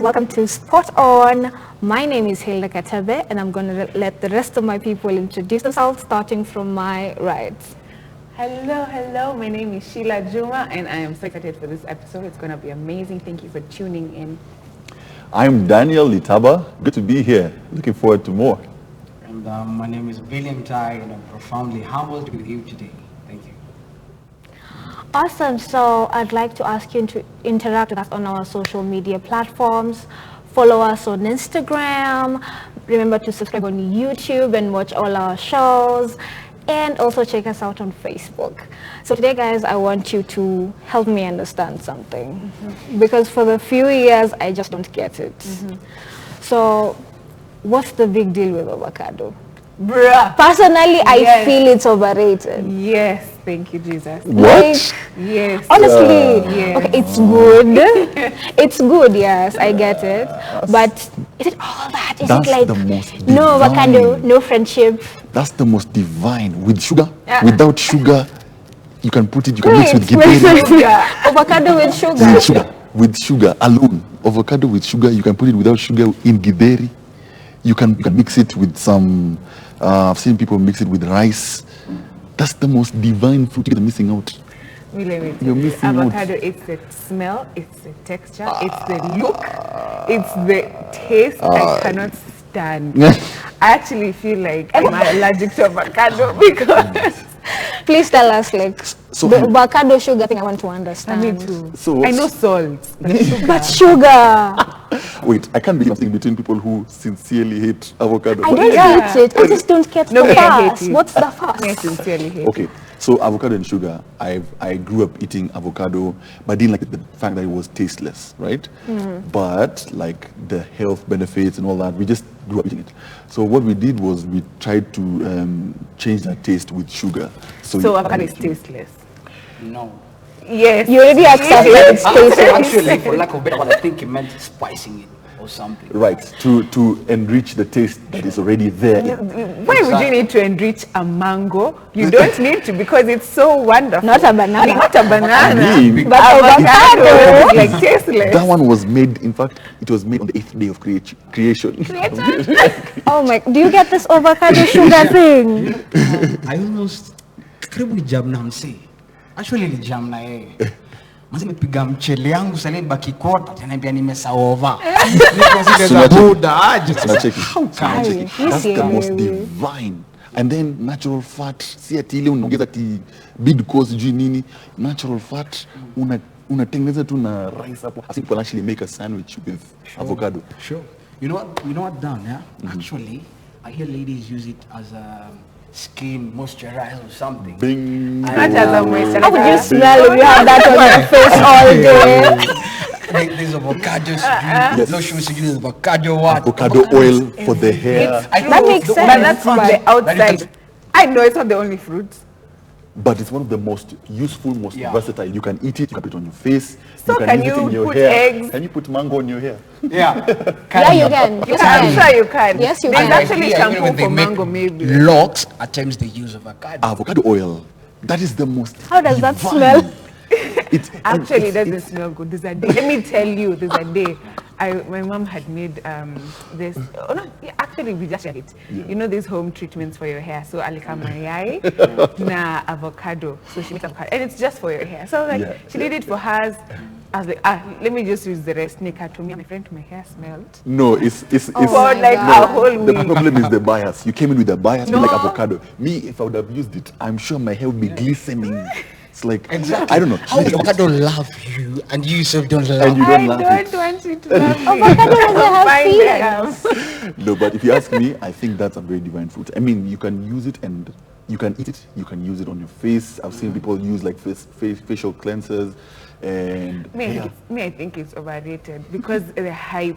welcome to Spot On. My name is Hilda Katabe, and I'm going to let the rest of my people introduce themselves, starting from my right. Hello. My name is Sheila Juma, and I am so excited for this episode. It's going to be amazing. Thank you for tuning in. I'm Daniel Litaba. Good to be here. Looking forward to more. And my name is William Tai, and I'm profoundly humbled with you today. Thank you. Awesome. So I'd like to ask you to interact with us on our social media platforms. Follow us on Instagram. Remember to subscribe on YouTube and watch all our shows. And also check us out on Facebook. So today, guys, I want you to help me understand something. Because for the few years, I just don't get it. So what's the big deal with avocado? Bruh. Personally, I feel it's overrated. Yes. Thank you, Jesus. What? Yes. Honestly, Yes. okay, it's good. It's good, yes, I get it. But is it all that? Is That's it like the most no avocado, divine. no friendship? That's the most divine. With sugar, without sugar, you can put it, you can mix with Wait, githeri. avocado with sugar. With sugar, with sugar alone. Avocado with sugar, you can put it without sugar in githeri. You can mix it with some, I've seen people mix it with rice. That's the most divine fruit you're missing out. You're missing avocado, out. it's the smell, it's the texture, it's the look, it's the taste I cannot stand. I actually feel like I'm allergic to avocado because Please tell us, like, So- the avocado sugar thing I want to understand. me too. So- I know salt, but sugar. But sugar, Wait, I can't believe I'm saying between people who sincerely hate avocado. I But- don't Yeah. hate it. I just don't get No, the but I hate fuss. it. What's the I fuss? sincerely hate Okay, so avocado and sugar, I grew up eating avocado, but I didn't like the fact that it was tasteless, right? But like the health benefits and all that, we just grew up eating it. So what we did was we tried to change that taste with sugar. So you avocado add is it. tasteless. No. Yes. You already accept that it's tasteless. Actually, for lack of better word, I think he meant spicing it or something. Right, to enrich the taste that is already there. Why would you need to enrich a mango? You don't need to because it's so wonderful. Not a banana. Not a banana. I mean, But avocado. is like tasteless. that one was made, in fact, it was made on the 8th day of creation. Oh my, do you get this avocado sugar thing? I almost karibu ni jam na msee. Actually ni jam na yeye. Mwanzo nimepiga mchele yangu sasa baki kota tena nimesaova. Niko zile za buda aje. Now check it. How can Now I? check it. That's the Easy. most divine. And then natural fat, si ati ile unaongeza ti bidco sijui nini, natural fat unatengeneza tu na rice hapo. I think people actually make a sandwich with avocado. Sure. You know what Dan, yeah? Actually, I hear ladies use it as a skin moisturizer or something. Bing. Not as a moisturizer. How would you smell if you have that on your face all day? There's avocado, lotions, there's avocado what? Avocado oil for the hair. I That makes the sense. But that's from the That outside. is- I know it's not the only fruit. But it's one of the most useful, most Yeah. versatile. You can eat it, you can put it on your face, So you can use it you in your put hair. eggs? Can you put mango on your hair? Yeah. Yeah, you can. Yes, you I'm can. sure you can. Yes, you There's can. actually Even shampoo when they for make mango, maybe. Locks, at times they use avocado. Avocado oil. That is the most. How does that divine. smell? Actually, it doesn't smell good. There's a day. Let me tell you, there's a day. My mom had made this. Oh no, yeah, actually we just had it. Yeah. You know these home treatments for your hair. So alikamayai na avocado. So she makes avocado, and it's just for your hair. So like Yeah, she did it for hers. I was like, let me just use the rest. Nika to me, my friend, my hair smelled. No, it's Oh For my like God. a whole the week. problem is the bias. You came in with a bias, you like No. avocado. Me, if I would have used it, I'm sure my hair would be glistening. It's like, Exactly. I don't know. How does avocado love you and you yourself don't love And you it? don't I love don't it. want you to love me. Avocado doesn't have Find feelings. them. No, but if you ask me, I think that's a very divine fruit. I mean, you can use it and you can eat it. You can use it on your face. I've seen people use like facial cleansers and hair. I think it's overrated because the hype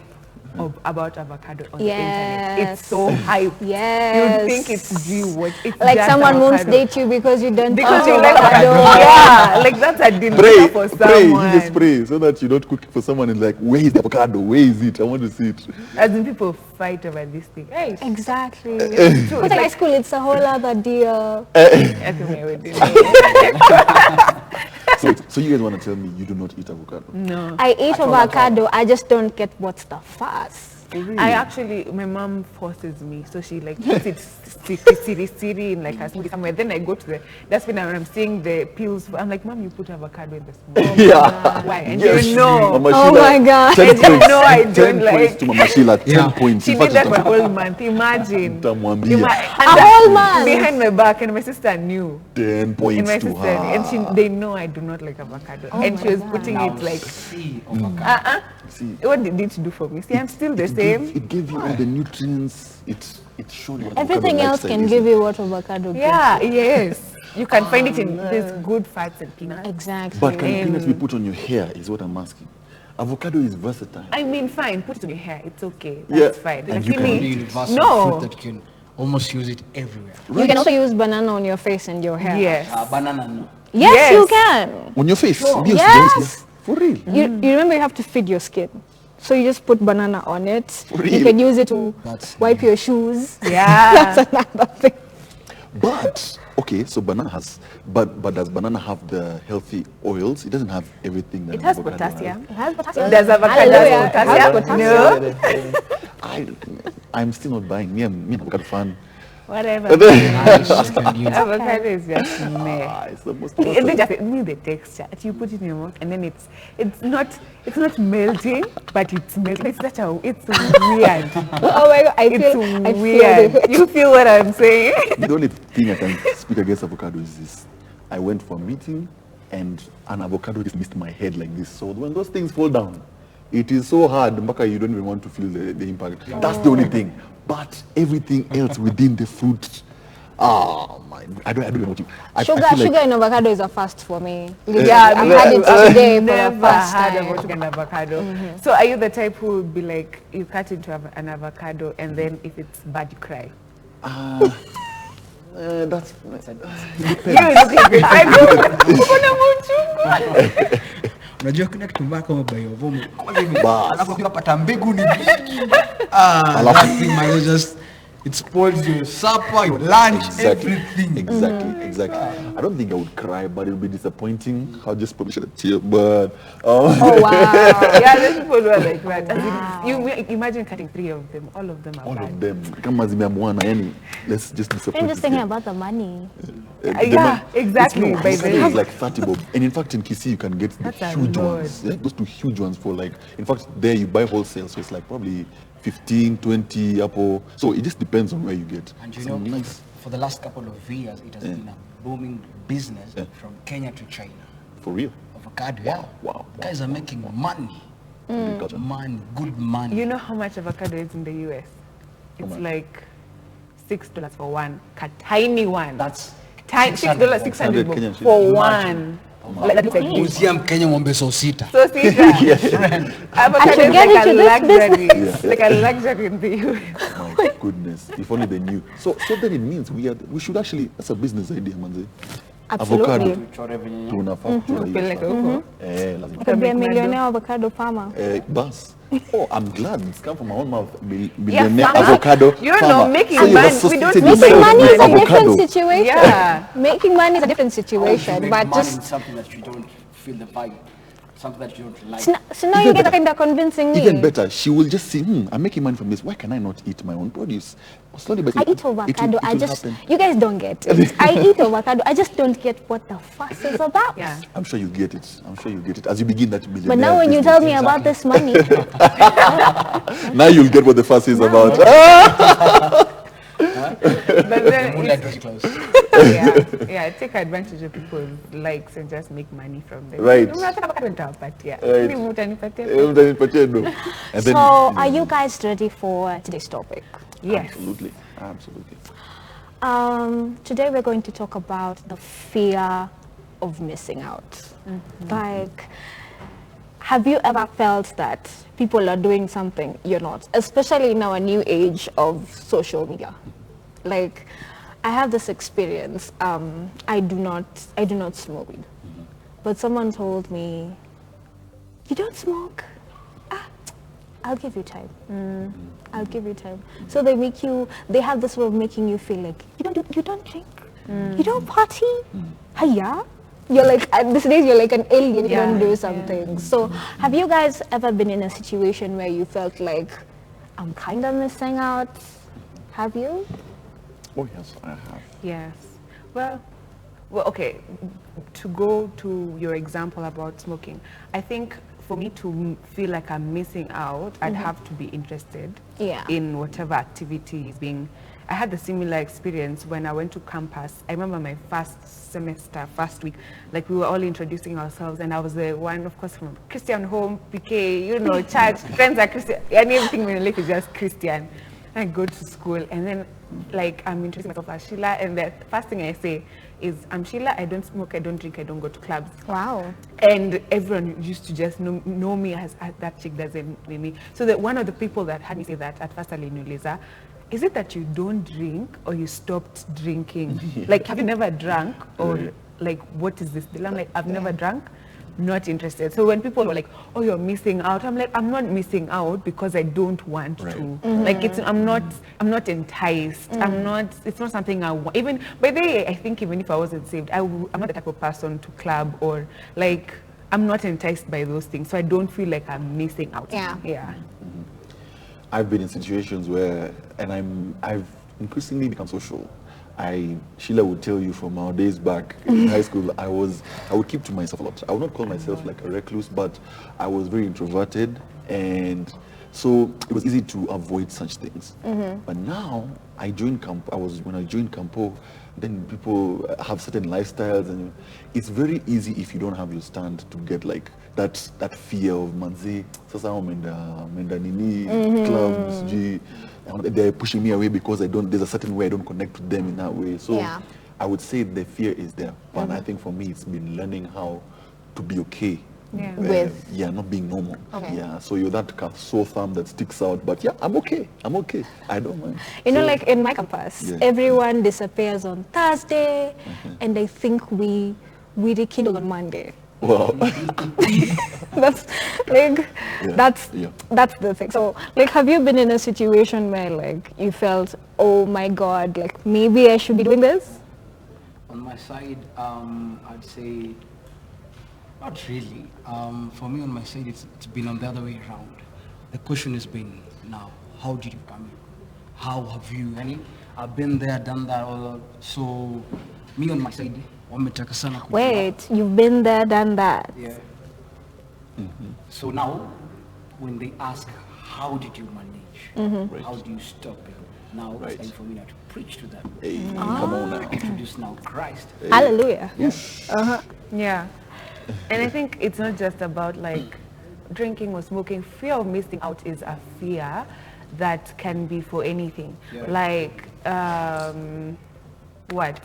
about avocado on the internet. Yes. It's so hype. Yes. You'd think it's what it's Like just someone won't avocado. date you because you don't Because eat you like avocado. avocado. Yeah, like that's a deal Pray, for pray, someone. you just pray so that you don't cook for someone and like, where is the avocado? Where is it? I want to see it. As in people fight over this thing. Hey, Exactly. it's true. But at high school, it's a whole other deal. Okay, we did it. So So you guys want to tell me you do not eat avocado? No. I eat avocado, I just don't get what's the fuss. I actually, my mom forces me, so she like puts it siri in like a smoothie somewhere. Then I go to the dustbin and I'm seeing the peels. I'm like, Mom, you put avocado in the smoothie. Yeah. Why? And Yes. you know, Mama Oh Sheila, my God. 10 I didn't points. know I 10 don't points like- to Mama Sheila. 10 Yeah. points. she In did fact, that for a whole month. Imagine. Tamwambia. And whole month? behind my back, and my sister knew. 10 And points my to sister, her. and they know I do not like avocado, and she was putting it like, See, avocado. See, what did it do for me? See, I'm still the same. It gave you all the nutrients. It showed you what Everything avocado else lifestyle can is. give you what avocado gives. Yeah, yes. You can find it in this good fats and peanuts. Exactly. But can peanuts be put on your hair is what I'm asking. Avocado is versatile. I mean, fine, put it on your hair. It's okay. Yeah. That's fine. And Like, you can- The really, universal no. fruit that can almost use it everywhere. You can also use banana on your face and your hair. Yes. Banana, no. Yes, Yes. you can. On your face. Sure. Yes, Yes. yes. For real. You remember you have to feed your skin. So you just put banana on it. You Really? can use it to That's wipe your shoes. Yeah. That's another thing. But okay, so banana has, but does banana have the healthy oils? It doesn't have everything that It an has avocado potassium. It has potassium. Does avocado Hallelujah. have It has potassium? potassium. No. I'm still not buying. Me, I'm an avocado fan. Whatever. nice. Can use. Avocado is just meh. It's the most. And then just me the texture. You put it in your mouth, and then it's not melting, but it's melting. It's weird. Oh my God, I It's feel weird. it. You feel what I'm saying? The only thing I can speak against avocado is this. I went for a meeting and an avocado just missed my head like this. So when those things fall down, it is so hard, Mbaka, you don't even want to feel the impact. That's the only thing. But everything else within the fruit, my, I don't know what you. I Sugar feel like- in avocado is a fast for me. Yeah, I've me had too. it I've today for the never first had time. about sugar and avocado. So are you the type who would be like, you cut into an avocado, and then if it's bad, you cry? that's I do. Unajua kuna kitu mbaya kama bayovomo. Kwanza hivi, Bas. alafu ukipata mbegu ni bigi. Alafu- That thing might just, it spoils your supper, your lunch, Exactly. everything. Exactly. I don't think I would cry, but it would be disappointing. I'll just probably shed a tear, but Oh wow. Yeah, there's people who are like that. As in, you imagine cutting 3 of them, all of them are all bad. of them. Kama zimeamuana, yani, let's just disappoint. I'm just thinking about the money. Yeah, exactly, by the It's way. like 30 bob. And in fact, in Kisii, you can get the That's a huge lot. ones. Yeah, those 2 huge ones for like, in fact, there you buy wholesale, so it's like probably 15, 20 apple. So it just depends on where you get. And you Some know, nice. for the last couple of years, it has been a booming business from Kenya to China. For real. Avocado, yeah. Wow. Guys are making money. Agriculture. Money, good money. You know how much avocado is in the US? It's much? like $6 for one, tiny one. That's Tiny, $6, 600 600 Kenyan for shillings. one. Like, that's like this. Uzia Mkenya ng'ombe so sita. So see that? Avocado should is get like a into this luxury. business. Like a luxury in the US. My goodness. If only they knew. So then it means we should actually, that's a business idea, manze. Absolutely. Avocado. Tunafaa kuchora hiyo Peleka stuff. huko. Lazima. Could be a Make money. millionaire avocado farmer. Bus. Oh, I'm glad it's come from my own mouth. Millionaire farmer. avocado. You know, farmer. making So you've money, we don't associated make Making yourself money with is a avocado. different situation. Yeah. Making money is a different situation, Make but money just in something that you don't feel the vibe, something that you don't like. so now you get kind of convincing me. Even better, she will just say, I'm making money from this. Why can I not eat my own produce? Slowly but I slowly, eat avocado. it will happen. You guys don't get it. I eat avocado. I just don't get what the fuss is about. Yeah. I'm sure you get it. I'm sure you get it as you begin that millionaire. But now when you business. tell me about this money, Now you'll get what the fuss is about. But then Moonlight it's- was close. yeah, take advantage of people's likes and just make money from them. Right. Unataka Right. Mimi utanipatia. And then, so are you guys ready for today's topic? Yes. Absolutely. Absolutely. Today we're going to talk about the fear of missing out. Like, have you ever felt that people are doing something you're not, especially in our new age of social media? Like, I have this experience. I do not smoke weed, but someone told me, "You don't smoke? I'll give you time. I'll give you time." So they have this way of making you feel like you don't drink, you don't party. Hiya, you're like, at this days, you're like an alien if you Yeah, don't do yeah. something. So have you guys ever been in a situation where you felt like, I'm kind of missing out? Have you? Oh yes, I have. Yes. Well, okay. To go to your example about smoking, I think for me to feel like I'm missing out, I'd have to be interested Yeah. in whatever activity is being. I had the similar experience when I went to campus. I remember my first semester, first week, like we were all introducing ourselves, and I was the one, of course, from Christian home, PK, you know, church, friends are Christian, and everything in life is just Christian. I go to school, and then like I'm introducing myself as Sheila, and the first thing I say is, I'm Sheila, I don't smoke, I don't drink, I don't go to clubs. Wow. And everyone used to just know me as that chick doesn't know me. So that one of the people that had me say that at first, Liza, is it that you don't drink or you stopped drinking? Like, have you never drunk, or like, what is this deal? I'm like, I've never drunk, not interested. So when people were like, oh, you're missing out, I'm like, I'm not missing out because I don't want to. Like, I'm not enticed. It's not something I want. Even, by the way, I think even if I wasn't saved, I'm not the type of person to club or like, I'm not enticed by those things. So I don't feel like I'm missing out. Yeah. I've been in situations where, and I've increasingly become social. Sheila would tell you from our days back in high school, I would keep to myself a lot. I would not call myself like a recluse, but I was very introverted, and so it was easy to avoid such things. But now I joined when I joined Campo, then people have certain lifestyles, and it's very easy if you don't have your stand to get like that fear of manzi sasa menda nini clubs they're pushing me away because there's a certain way I don't connect with them in that way. So Yeah. I would say the fear is there, but I think for me it's been learning how to be okay With not being normal. Okay. Yeah, so you're that kind of sore thumb that sticks out, but yeah, I'm okay, I don't mind. You know, So- like in my campus, Yeah. everyone disappears on Thursday, and they think we rekindle on Monday. Wow. That's like Yeah, that's yeah. that's the thing. So like, have you been in a situation where like you felt, oh my God, like maybe I should be doing this? On my side, I'd say not really. For me, on my side, it's been on the other way around. The question has been, now, how did you come in? How have you? I've been there, done that. So me on my side, wametaka sana kujua. Wait, you've been there, done that. Yeah. So now, when they ask, how did you manage? Right. How do you stop it? Now Right. it's time for me now to preach to them. Hey, come on now. Introduce now Christ. Hallelujah. Yeah. And I think it's not just about like drinking or smoking. Fear of missing out is a fear that can be for anything. Yeah. Like, what?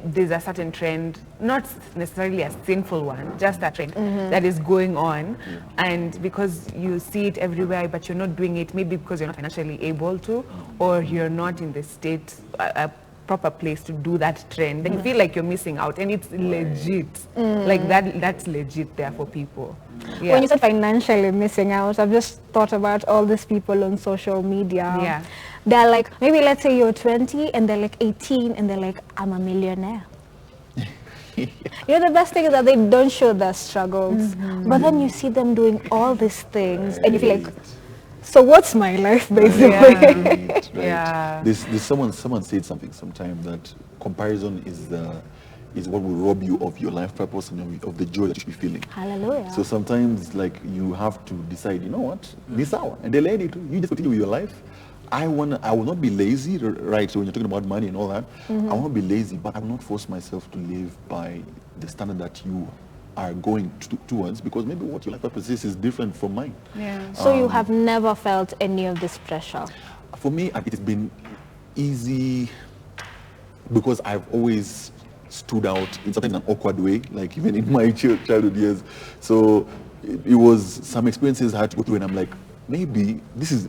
There's a certain trend, not necessarily a sinful one, just a trend that is going on. And because you see it everywhere, but you're not doing it, maybe because you're not financially able to, or you're not in the state, a proper place to do that trend, then you feel like you're missing out, and it's legit. Like that's legit there for people. Yeah. When you said financially missing out, I've just thought about all these people on social media. Yeah. They're like, maybe let's say you're 20 and they're like 18 and they're like, I'm a millionaire. You know, the best thing is that they don't show their struggles, but then you see them doing all these things and you feel like, so what's my life basically? Yeah. Right. Yeah. There's someone said something sometime that comparison is what will rob you of your life purpose and of the joy that you should be feeling. Hallelujah. So sometimes like you have to decide, you know what, this hour, and the lady too, you just continue with your life. I will not be lazy, right? So when you're talking about money and all that, I won't be lazy, but I will not force myself to live by the standard that you are going towards, because maybe what your life purpose is different from mine. Yeah. So you have never felt any of this pressure? For me, it has been easy because I've always stood out in sometimes an awkward way, like even in my childhood years. So it was some experiences I had to go through, and I'm like, maybe this is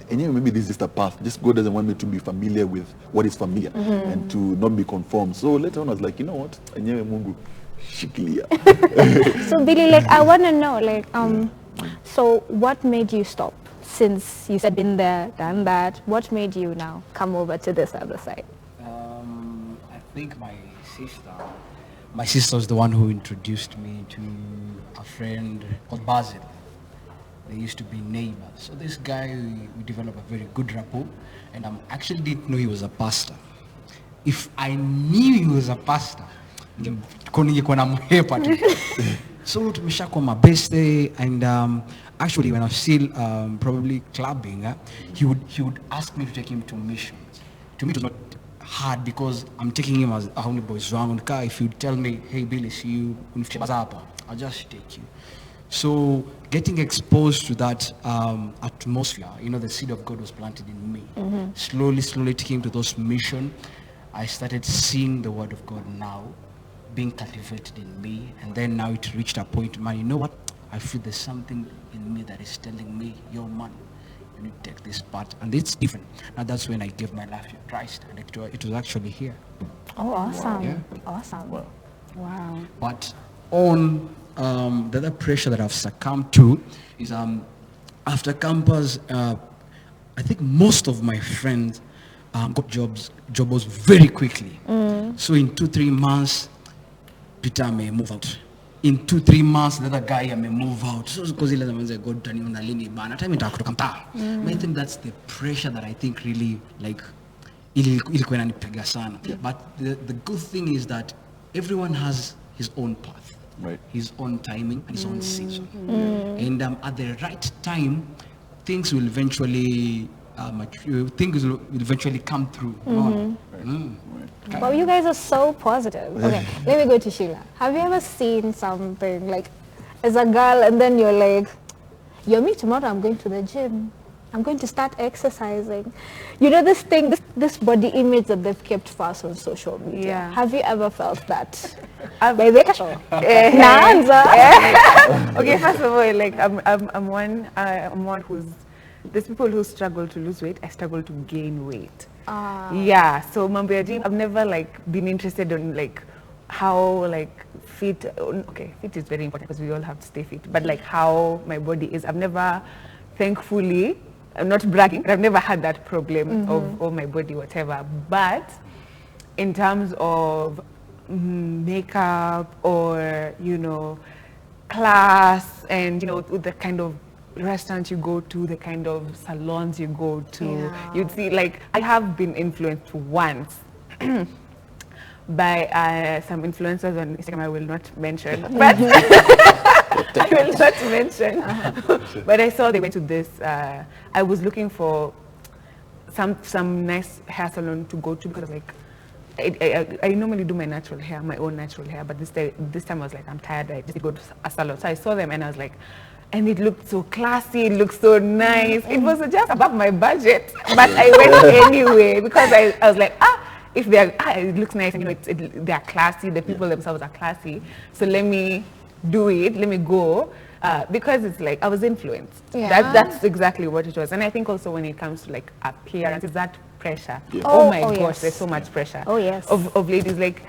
just a path. Just God doesn't want me to be familiar with what is familiar and to not be conformed. So later on, I was like, you know what? Enyewe Mungu, shikilia. So Billy, like, I want to know, like, so what made you stop? Since you said been there, done that, what made you now come over to this other side? I think my sister my sister was the one who introduced me to a friend called Basil. They used to be neighbors. So this guy, we developed a very good rapport, and I actually didn't know he was a pastor. If I knew he was a pastor, ningekuwa namhepa tu. So tumeshakuwa mabeste, and actually when I was still probably clubbing, he would ask me to take him to missions. To me it was not hard because I'm taking him as a only boys wrong. If you tell me, hey Billy, see you, I'll just take you. So getting exposed to that atmosphere, the seed of God was planted in me. Slowly taking him to those missions, I started seeing the word of God now being cultivated in me, and then now it reached a point, man, you know what? I feel there's something in me that is telling me, yo man, you need to take this part, and it's different. Now that's when I gave my life to Christ, and it was actually here. Oh, awesome. Wow. Yeah. Awesome. Wow. But on the other pressure that I've succumbed to is after campus, I think most of my friends got jobs very quickly. So in 2-3 months, Peter may move out. In 2-3 months, the other guy may move out. So because he let God turn on the lini bana time itakutoka mtaa. I think that's the pressure that I think really like ilikuwa inanipiga sana. But the good thing is that everyone has his own path. Right. His own timing and his own season. And at the right time, things will eventually things will eventually come through. Well, you guys are so positive. Okay, let me go to Sheila. Have you ever seen something like, as a girl, and then you're like, yo, me tomorrow I'm going to the gym. I'm going to start exercising. You know this thing, this body image that they've kept fast on social media. Yeah. Have you ever felt that? Okay, first of all, like I'm one who's, there's people who struggle to lose weight. I struggle to gain weight. Yeah, so mambo ya gym, I've never like been interested in like how like fit. Okay, fit is very important because we all have to stay fit. But like how my body is, I've never, thankfully, I'm not bragging, but I've never had that problem of my body, whatever. But in terms of makeup or class and the kind of restaurants you go to, the kind of salons you go to, you'd see, like, I have been influenced once by some influencers on Instagram I will not mention, but I will not mention. But I saw they went to this, I was looking for some nice hair salon to go to because like I normally do my natural hair, my own natural hair, but this time I was like, I'm tired, I just go to a salon. So I saw them and I was like, and it looked so classy, it looked so nice. It was just above my budget, but I went anyway because I was like, if they're, it looks nice, and they're classy, the people themselves are classy, so let me do it, let me go. Because it's like I was influenced. Yeah. That's exactly what it was. And I think also when it comes to like appearance, is that pressure. Yeah. Oh my gosh, yes. there's so much pressure. Oh yes. Of ladies, like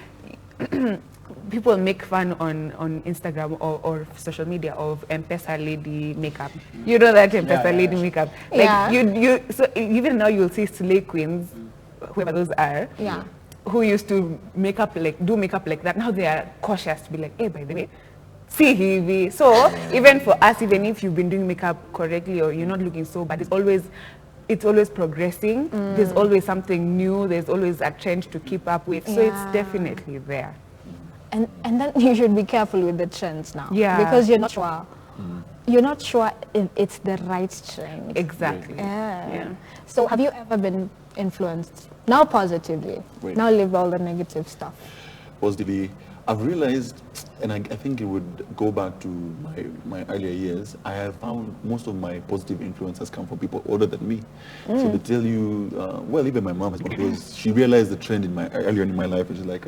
people make fun on Instagram or social media of M-Pesa lady makeup. You know that M-Pesa lady makeup. Like you so even now you'll see slay queens, whoever those are. Yeah. Who used to do makeup like that. Now they are cautious to be like, hey, by the way, see heavy. So even for us, even if you've been doing makeup correctly or you're not looking so bad, it's always progressing. There's always something new. There's always a trend to keep up with. So it's definitely there. And then you should be careful with the trends now. Yeah. Because you're not sure. You're not sure if it's the right trend. Exactly. Yeah. So have you ever been influenced? Now positively. Right. Now leave all the negative stuff. Positively, I've realized, and I think it would go back to my earlier years, I have found most of my positive influences come from people older than me. So they tell you, well, even my mom is one of those, she realized the trend earlier in my life, and she's like,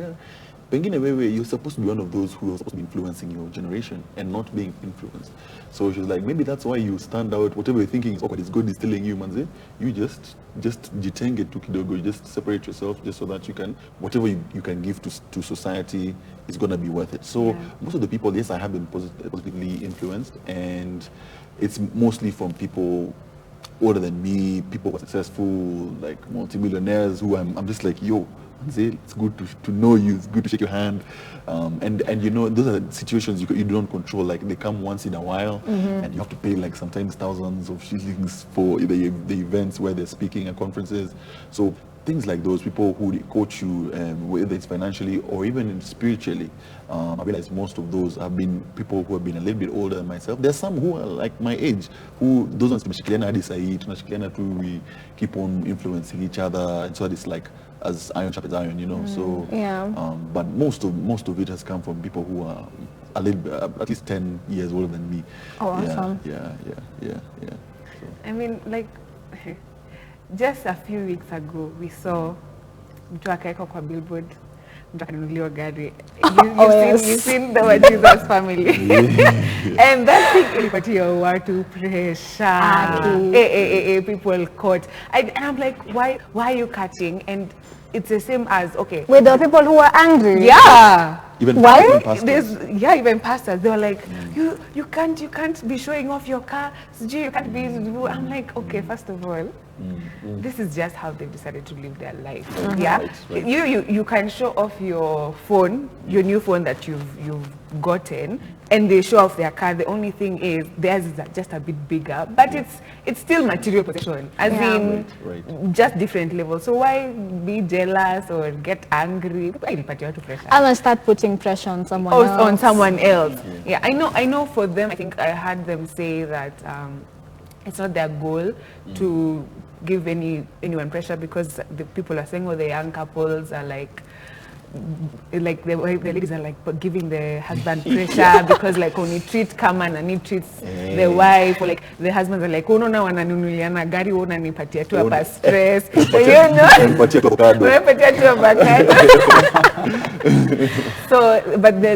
Pengine wewe, you're supposed to be one of those who are supposed to be influencing your generation and not being influenced. So she's like, maybe that's why you stand out. Whatever you're thinking is awkward, is God is telling you, manze, you just jitenge tu kidogo, you just separate yourself just so that you can, whatever you can give to society is going to be worth it. So most of the people, yes, I have been positively influenced, and it's mostly from people older than me, people who are successful, like multimillionaires, who I'm just like, yo, Say it's good to know you. It's good to shake your hand, and you know those are situations you don't control. Like they come once in a while, and you have to pay like sometimes thousands of shillings for the events where they're speaking at conferences. So things like those, people who coach you, whether it's financially or even spiritually. I realize most of those have been people who have been a little bit older than myself. There's some who are like my age, who those ones we keep on influencing each other, and so it's like as iron sharpens iron, you know. So Yeah. but most of it has come from people who are a little bit, at least 10 years older than me. Oh, awesome. Yeah. So. I mean, like, just a few weeks ago, we saw mtu akaeka kwa billboard, mtu akanunuliwa gari. You've seen the Jesus family. And that thing ilipatia watu pressure. People caught. And I'm like, why are you cutting? And it's the same as, okay. With the people who are angry. Yeah. Even Why? pastors. Even pastors, they were like, you can't be showing off your car. You can't be. I'm like, okay, first of all, this is just how they've decided to live their life. Yeah, Right. You can show off your phone, your new phone that you've gotten, and they show off their car. The only thing is theirs is just a bit bigger, but it's still material possession, as in Right. just different levels. So why be jealous or get angry? I'm gonna start putting pressure on someone else. On someone else. Yeah, I know for them, I think I heard them say that it's not their goal to give anyone pressure, because the people are saying, the young couples are like the ladies are like giving the husband pressure because like when you treat Kaman and he treats the wife, or like the husbands are like, unaona wananunuliana gari, unanipatia tu hapa stress. Unapatia tu avocado. So, but they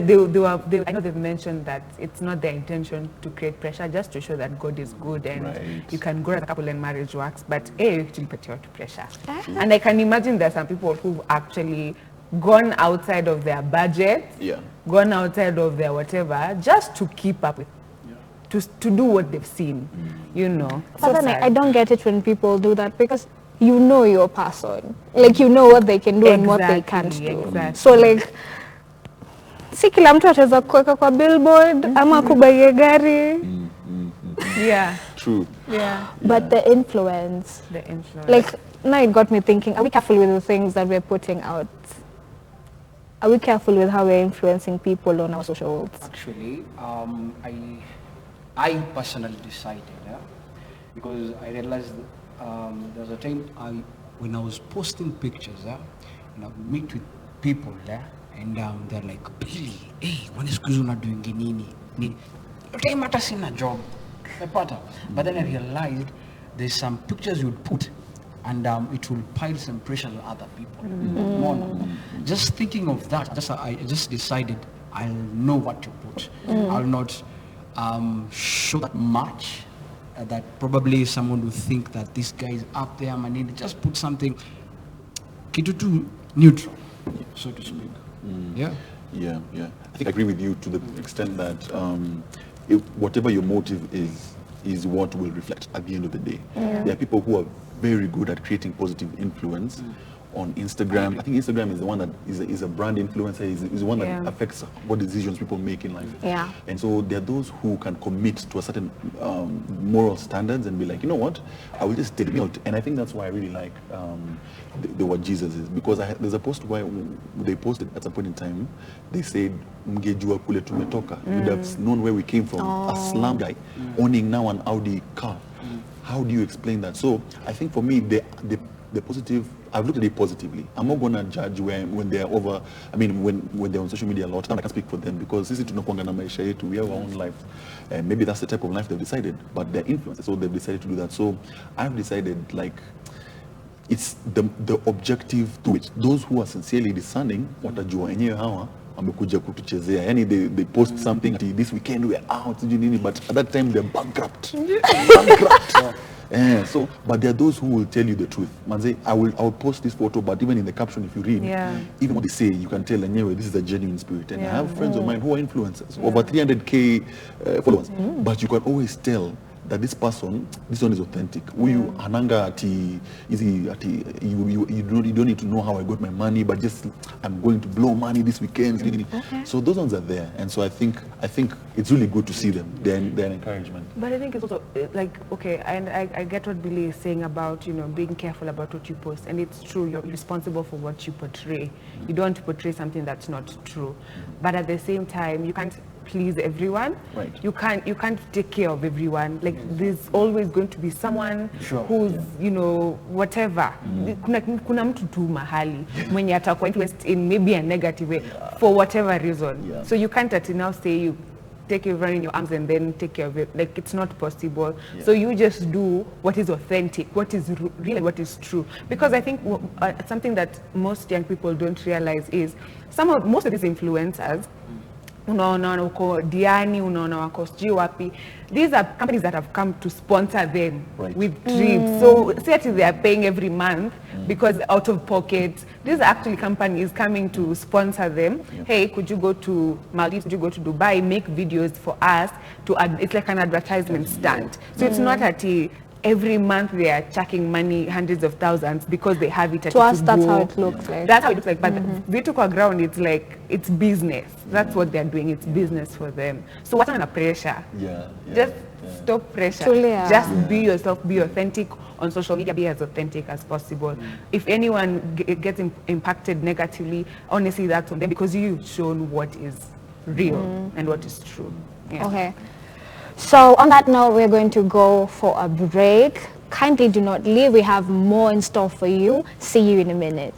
I know they've mentioned that it's not their intention to create pressure, just to show that God is good and you can grow as a couple and marriage works, but actually put you to pressure. And I can imagine there are some people who've actually gone outside of their budget, gone outside of their whatever, just to keep up with, to do what they've seen, you know. But then I don't get it when people do that, because you know your person, like you know what they can do and what they can't do. Exactly. So like, si kila mtu ataweza kuweka kwa billboard ama kubaie gari. Yeah. True. Yeah. But the influence, like now it got me thinking, are we careful with the things that we're putting out? Are we careful with how we're influencing people on our socials? Actually, I personally decided, because I realized there was a time when I was posting pictures, and I would meet with people there, and they're like, Billy, hey, when is Kuzuna doing nini? Time hata sina job. But then I realized there's some pictures you would put, and it will pile some pressure on other people. Just thinking of that, I just decided I'll know what to put. I'll not show that much that probably someone will think that this guy is up there. I need to just put something kitu neutral, so to speak. Yeah. I think I agree with you to the extent that whatever your motive is what will reflect at the end of the day. There are people who are very good at creating positive influence on Instagram. I think Instagram is the one that is a brand influencer, is the one that affects what decisions people make in life. Yeah. And so there are those who can commit to a certain moral standards and be like, you know what, I will just take it out. And I think that's why I really like the what Jesus is, because there's a post where they posted at some point in time, they said, Mngejua kule tumetoka. You'd have known where we came from. A slum guy owning now an Audi car. How do you explain that? So I think for me, the positive, I've looked at it positively. I'm not going to judge when they're over, when they're on social media a lot. I can't speak for them, because sisi tunakuanga na maisha yetu, we have our own life. And maybe that's the type of life they've decided, but they're influencers, so they've decided to do that. So I've decided, like, it's the objective to it. Those who are sincerely discerning, watajua enyewe hawa wamekuja kutuchezea. Yani they post something, this weekend we're out, but at that time they're bankrupt. So, but there are those who will tell you the truth. Manze, I will post this photo, but even in the caption, if you read, even what they say, you can tell, anyway, this is a genuine spirit. And I have friends of mine who are influencers, over 300K followers, but you can always tell that this one is authentic. You ananga ati easy ati you don't need to know how I got my money, but just I'm going to blow money this weekend. Okay. So those ones are there, and so I think it's really good to see them. They're an encouragement. But I think it's also like, okay, and I get what Billy is saying about, you know, being careful about what you post, and it's true, you're responsible for what you portray. You don't portray something that's not true. But at the same time, you can't please everyone. Right. You can't take care of everyone. Like there's always going to be someone who's, you know, whatever. Kuna mtu tu mahali mwenye atakuwa influenced in maybe a negative way for whatever reason. Yeah. So you can't now say you take everyone in your arms and then take care of it. Like it's not possible. Yeah. So you just do what is authentic, what is really what is true. Because I think something that most young people don't realize is most of these influencers, unaona uko Diani, unaona wako sijui wapi, these are companies that have come to sponsor them with trips. So say that they are paying every month because out of pocket. These are actually companies coming to sponsor them. Hey, could you go to Maldives? Could you go to Dubai? Make videos for us. It's like an advertisement stunt. So it's not at every month they are chucking money, hundreds of thousands, because they have it at to us, that's how it looks like. That's how it looks like. But vitu kwa ground, it's like, it's business. That's what they're doing. It's business for them. So what's on the pressure? Just stop pressure. Just be yourself, be authentic on social media, be as authentic as possible. If anyone gets impacted negatively, honestly, that's on them, because you've shown what is real and what is true. Yeah. Okay. So on that note, we're going to go for a break. Kindly do not leave. We have more in store for you. See you in a minute.